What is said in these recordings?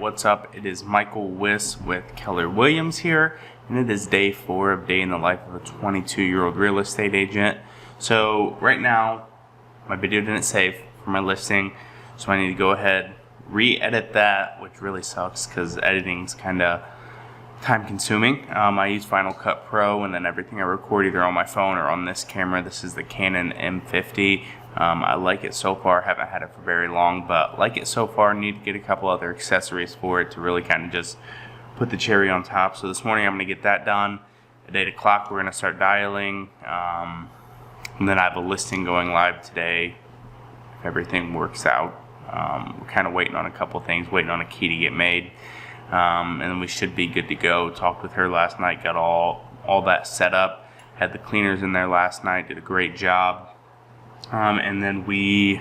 what's up? It is Michael Wiss with Keller Williams here, and it is day 4 of Day in the Life of a 22-year-old real estate agent. So right now, my video didn't save for my listing, so I need to go ahead, re-edit that, which really sucks because editing is kind of time consuming. I use Final Cut Pro, and then everything I record either on my phone or on this camera. This is the Canon M50. I like it so far. Haven't had it for very long, but like it so far. Need to get a couple other accessories for it to really kind of just put the cherry on top. So this morning I'm going to get that done. At 8 o'clock we're going to start dialing, and then I have a listing going live today if everything works out. We're kind of waiting on a couple things, waiting on a key to get made, and then we should be good to go. Talked with her last night, got all that set up. Had the cleaners in there last night, did a great job. And then we're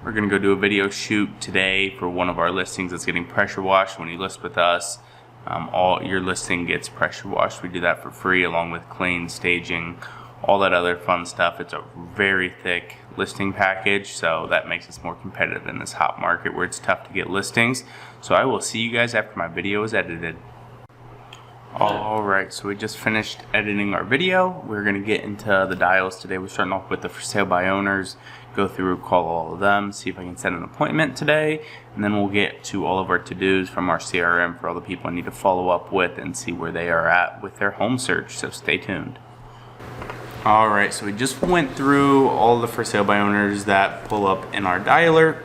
going to go do a video shoot today for one of our listings that's getting pressure washed. When you list with us, all your listing gets pressure washed. We do that for free along with clean, staging, all that other fun stuff. It's a very thick listing package, so that makes us more competitive in this hot market where it's tough to get listings. So I will see you guys after my video is edited. Alright, so we just finished editing our video. We're going to get into the dials today. We're starting off with the for sale by owners, go through, call all of them, see if I can set an appointment today, and then we'll get to all of our to-dos from our CRM for all the people I need to follow up with and see where they are at with their home search, so stay tuned. Alright, so we just went through all the for sale by owners that pull up in our dialer.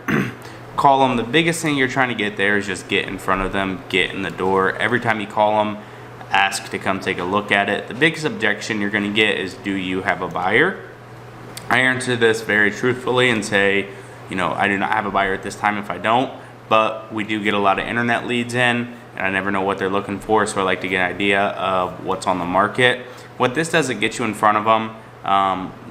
Call them. The biggest thing you're trying to get there is just get in front of them, get in the door. Every time you call them, ask to come take a look at it. The biggest objection you're going to get is, do you have a buyer? I answer this very truthfully and say, I do not have a buyer at this time if I don't, but we do get a lot of internet leads in, and I never know what they're looking for, so I like to get an idea of what's on the market. What this does, it gets you in front of them,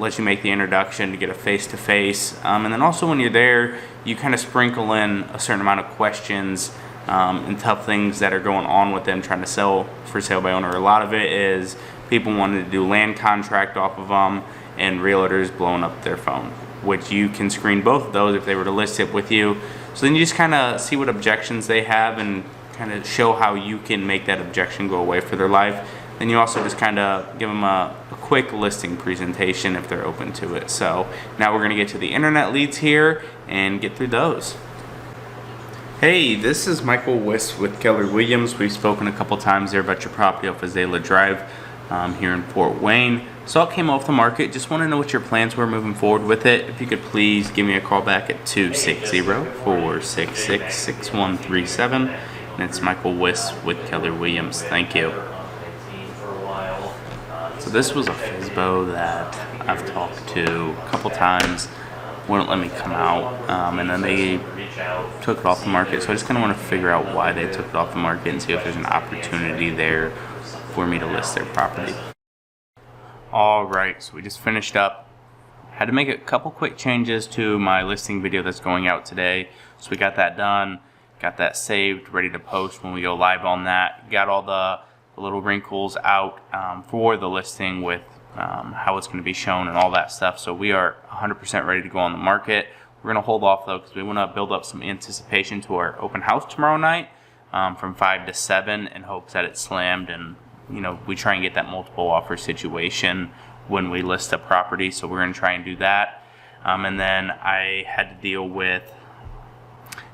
lets you make the introduction to get a face-to-face, and then also when you're there, you kind of sprinkle in a certain amount of questions and tough things that are going on with them trying to sell for sale by owner. A lot of it is people wanting to do land contract off of them and realtors blowing up their phone, which you can screen both of those if they were to list it with you. So then you just kind of see what objections they have and kind of show how you can make that objection go away for their life. Then you also just kind of give them a quick listing presentation if they're open to it. So now we're going to get to the internet leads here and get through those. Hey, this is Michael Wiss with Keller Williams. We've spoken a couple times there about your property off Azalea Drive here in Fort Wayne. So it came off the market. Just want to know what your plans were moving forward with it. If you could please give me a call back at 260-466-6137. And it's Michael Wiss with Keller Williams. Thank you. So this was a FSBO that I've talked to a couple times. Wouldn't let me come out, and then they took it off the market. So I just kind of want to figure out why they took it off the market and see if there's an opportunity there for me to list their property. Alright, so we just finished up. Had to make a couple quick changes to my listing video that's going out today. So we got that done, got that saved, ready to post when we go live on that. Got all the little wrinkles out for the listing with how it's going to be shown and all that stuff. So we are 100% ready to go on the market. We're going to hold off though because we want to build up some anticipation to our open house tomorrow night from 5 to 7 in hopes that it's slammed, and we try and get that multiple offer situation when we list a property. So we're going to try and do that. And then I had to deal with,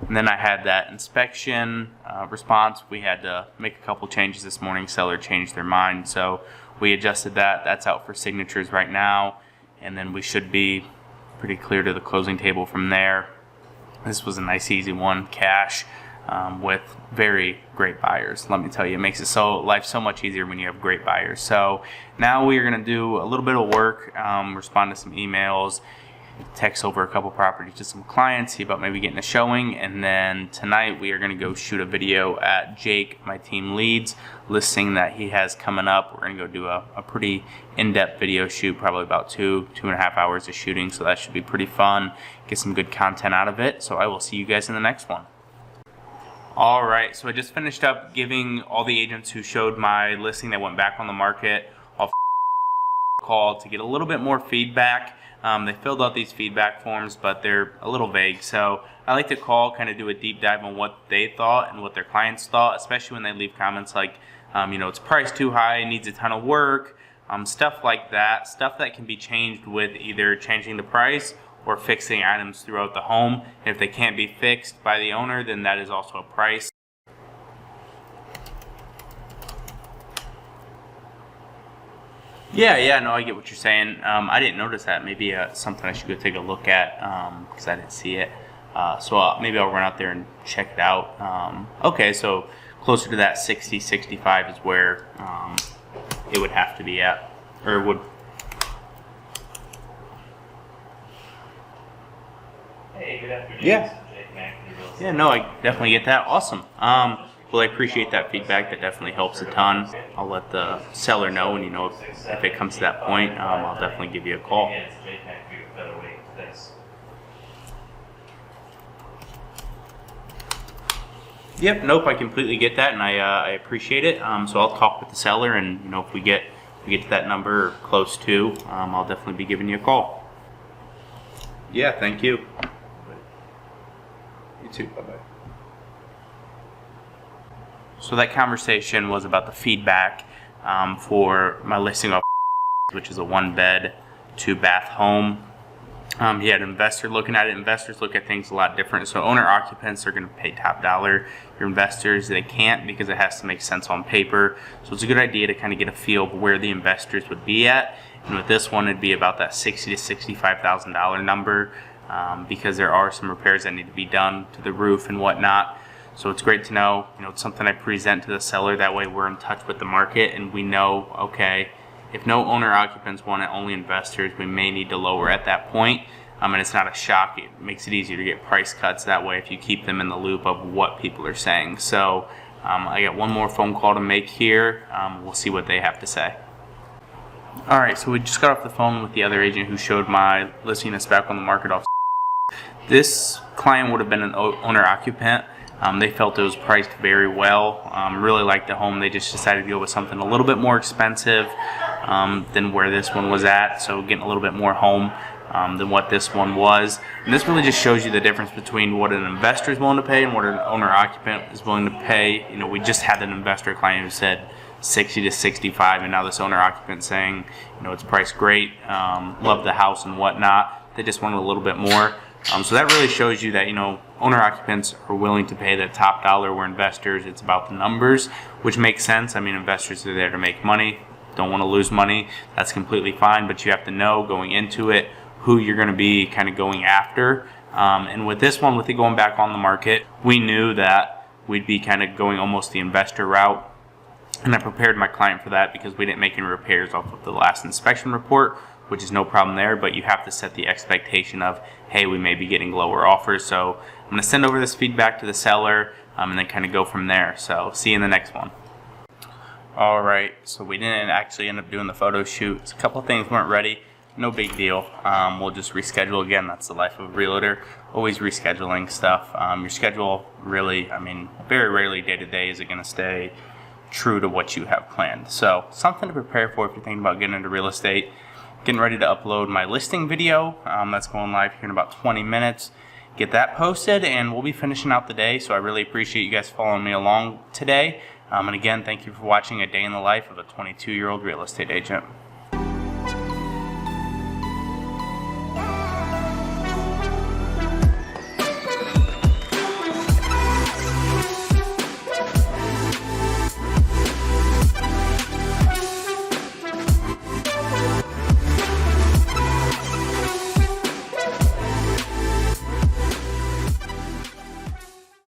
and then I had that inspection response. We had to make a couple changes this morning. Seller changed their mind, so we adjusted that. That's out for signatures right now, and then we should be pretty clear to the closing table from there. This was a nice easy one, cash, with very great buyers. Let me tell you, it makes life so much easier when you have great buyers. So now we are going to do a little bit of work, respond to some emails, text over a couple properties to some clients, see about maybe getting a showing, and then tonight we are going to go shoot a video at Jake, my team leads, listing that he has coming up. We're going to go do a pretty in-depth video shoot, probably about 2.5 hours of shooting, so that should be pretty fun, get some good content out of it. So I will see you guys in the next one. Alright, so I just finished up giving all the agents who showed my listing that went back on the market all call to get a little bit more feedback. They filled out these feedback forms, but they're a little vague. So I like to call, kind of do a deep dive on what they thought and what their clients thought, especially when they leave comments like, it's priced too high, needs a ton of work, stuff like that. Stuff that can be changed with either changing the price or fixing items throughout the home. And if they can't be fixed by the owner, then that is also a price. Yeah, no, I get what you're saying. I didn't notice that. Maybe something I should go take a look at because I didn't see it. So maybe I'll run out there and check it out. Okay, so closer to that 60, 65 is where it would have to be at, or would. Hey, good afternoon. Yeah, no, I definitely get that. Awesome. Well, I appreciate that feedback. That definitely helps a ton. I'll let the seller know, and if it comes to that point, I'll definitely give you a call. Yep, nope, I completely get that, and I appreciate it. So I'll talk with the seller, and if we get to that number or close to, I'll definitely be giving you a call. Yeah, thank you. You too. Bye-bye. So that conversation was about the feedback for my listing of, which is a 1-bed, 2-bath home. He had an investor looking at it. Investors look at things a lot different. So owner occupants are going to pay top dollar. Your investors, they can't because it has to make sense on paper. So it's a good idea to kind of get a feel of where the investors would be at. And with this one, it'd be about that $60,000 to $65,000 number because there are some repairs that need to be done to the roof and whatnot. So it's great to know, it's something I present to the seller. That way we're in touch with the market and we know, okay, if no owner occupants want it, only investors, we may need to lower at that point. And it's not a shock. It makes it easier to get price cuts that way if you keep them in the loop of what people are saying. So I got one more phone call to make here. We'll see what they have to say. All right, so we just got off the phone with the other agent who showed my listing us back on the market off. This client would have been an owner occupant. They felt it was priced very well, really liked the home. They just decided to go with something a little bit more expensive than where this one was at, so getting a little bit more home than what this one was. And this really just shows you the difference between what an investor is willing to pay and what an owner-occupant is willing to pay. We just had an investor client who said 60 to 65, and now this owner-occupant saying, it's priced great, love the house and whatnot. They just wanted a little bit more. So that really shows you that, owner-occupants are willing to pay the top dollar, where investors, it's about the numbers, which makes sense. Investors are there to make money, don't want to lose money. That's completely fine, but you have to know going into it who you're going to be kind of going after. And with this one, with it going back on the market, we knew that we'd be kind of going almost the investor route. And I prepared my client for that because we didn't make any repairs off of the last inspection report, which is no problem there, but you have to set the expectation of, hey, we may be getting lower offers. So I'm going to send over this feedback to the seller and then kind of go from there. So see you in the next one. All right, so we didn't actually end up doing the photo shoot. A couple of things weren't ready. No big deal. We'll just reschedule again. That's the life of a realtor. Always rescheduling stuff. Your schedule really, very rarely day to day is it going to stay true to what you have planned. So something to prepare for if you're thinking about getting into real estate. Getting ready to upload my listing video. That's going live here in about 20 minutes. Get that posted and we'll be finishing out the day. So I really appreciate you guys following me along today. And again, thank you for watching a day in the life of a 22-year-old real estate agent.